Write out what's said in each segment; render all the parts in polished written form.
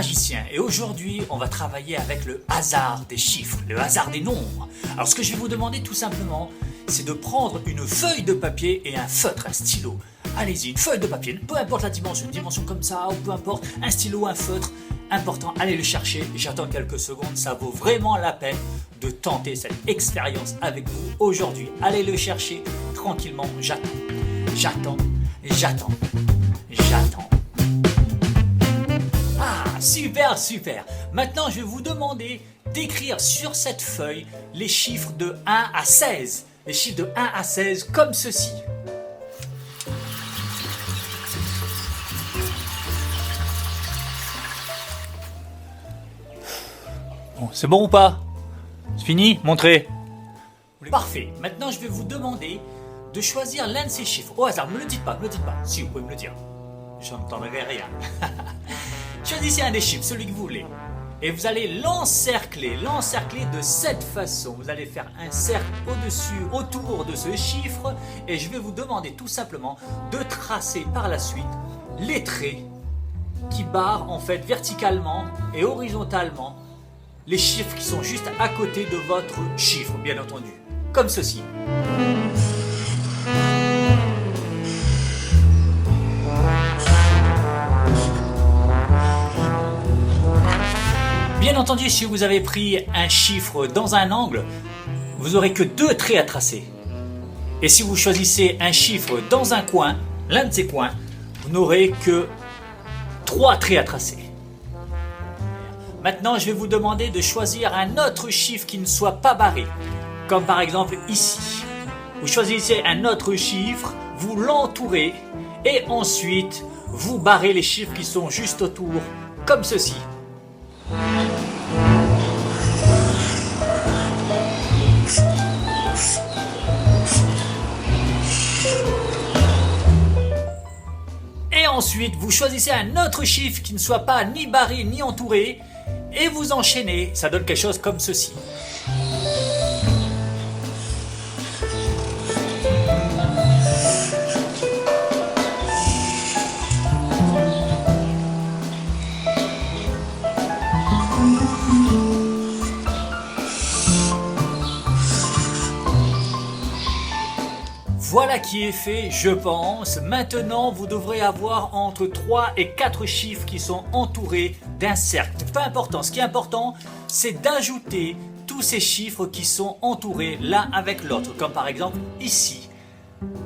magicien et aujourd'hui on va travailler avec le hasard des chiffres, le hasard des nombres. Alors ce que je vais vous demander tout simplement, c'est de prendre une feuille de papier et un feutre, un stylo. Allez-y, une feuille de papier, peu importe la dimension, une dimension comme ça ou peu importe, un stylo, un feutre, important, allez le chercher, j'attends quelques secondes, ça vaut vraiment la peine de tenter cette expérience avec vous aujourd'hui. Allez le chercher tranquillement, j'attends. Super. Maintenant, je vais vous demander d'écrire sur cette feuille les chiffres de 1 à 16. Les chiffres de 1 à 16 comme ceci. Bon, c'est bon ou pas? C'est fini? Montrez. Parfait. Maintenant, je vais vous demander de choisir l'un de ces chiffres. Au hasard, ne me le dites pas. Si, vous pouvez me le dire. Je n'entendrai rien. Choisissez un des chiffres, celui que vous voulez. Et vous allez l'encercler de cette façon. Vous allez faire un cercle au-dessus, autour de ce chiffre. Et je vais vous demander tout simplement de tracer par la suite les traits qui barrent en fait verticalement et horizontalement les chiffres qui sont juste à côté de votre chiffre, bien entendu. Comme ceci. Bien entendu, si vous avez pris un chiffre dans un angle, vous n'aurez que 2 traits à tracer. Et si vous choisissez un chiffre dans un coin, l'un de ces coins, vous n'aurez que 3 traits à tracer. Maintenant, je vais vous demander de choisir un autre chiffre qui ne soit pas barré. Comme par exemple ici. Vous choisissez un autre chiffre, vous l'entourez et ensuite vous barrez les chiffres qui sont juste autour, comme ceci. Et ensuite, vous choisissez un autre chiffre qui ne soit pas ni barré ni entouré et vous enchaînez. Ça donne quelque chose comme ceci. Voilà qui est fait, je pense. Maintenant, vous devrez avoir entre 3 et 4 chiffres qui sont entourés d'un cercle. C'est pas important. Ce qui est important, c'est d'ajouter tous ces chiffres qui sont entourés l'un avec l'autre. Comme par exemple ici.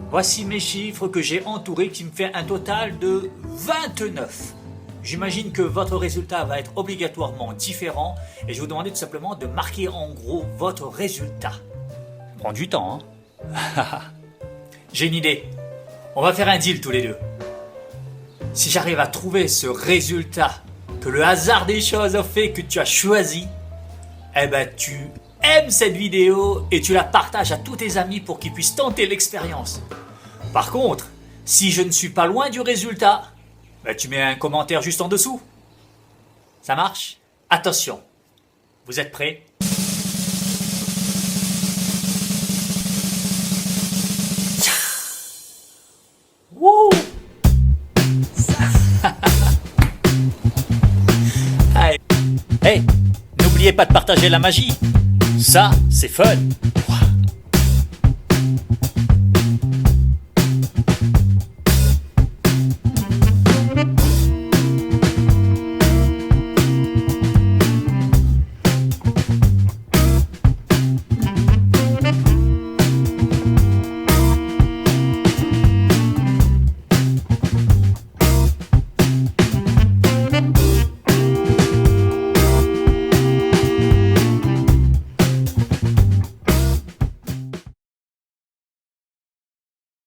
Voici mes chiffres que j'ai entourés qui me fait un total de 29. J'imagine que votre résultat va être obligatoirement différent. Et je vous demande tout simplement de marquer en gros votre résultat. Ça prend du temps, hein. J'ai une idée. On va faire un deal tous les deux. Si j'arrive à trouver ce résultat que le hasard des choses a fait que tu as choisi, eh ben tu aimes cette vidéo et tu la partages à tous tes amis pour qu'ils puissent tenter l'expérience. Par contre, si je ne suis pas loin du résultat, ben tu mets un commentaire juste en dessous. Ça marche? Attention. Vous êtes prêts? Wouh! Hey, n'oubliez pas de partager la magie. Ça, c'est fun.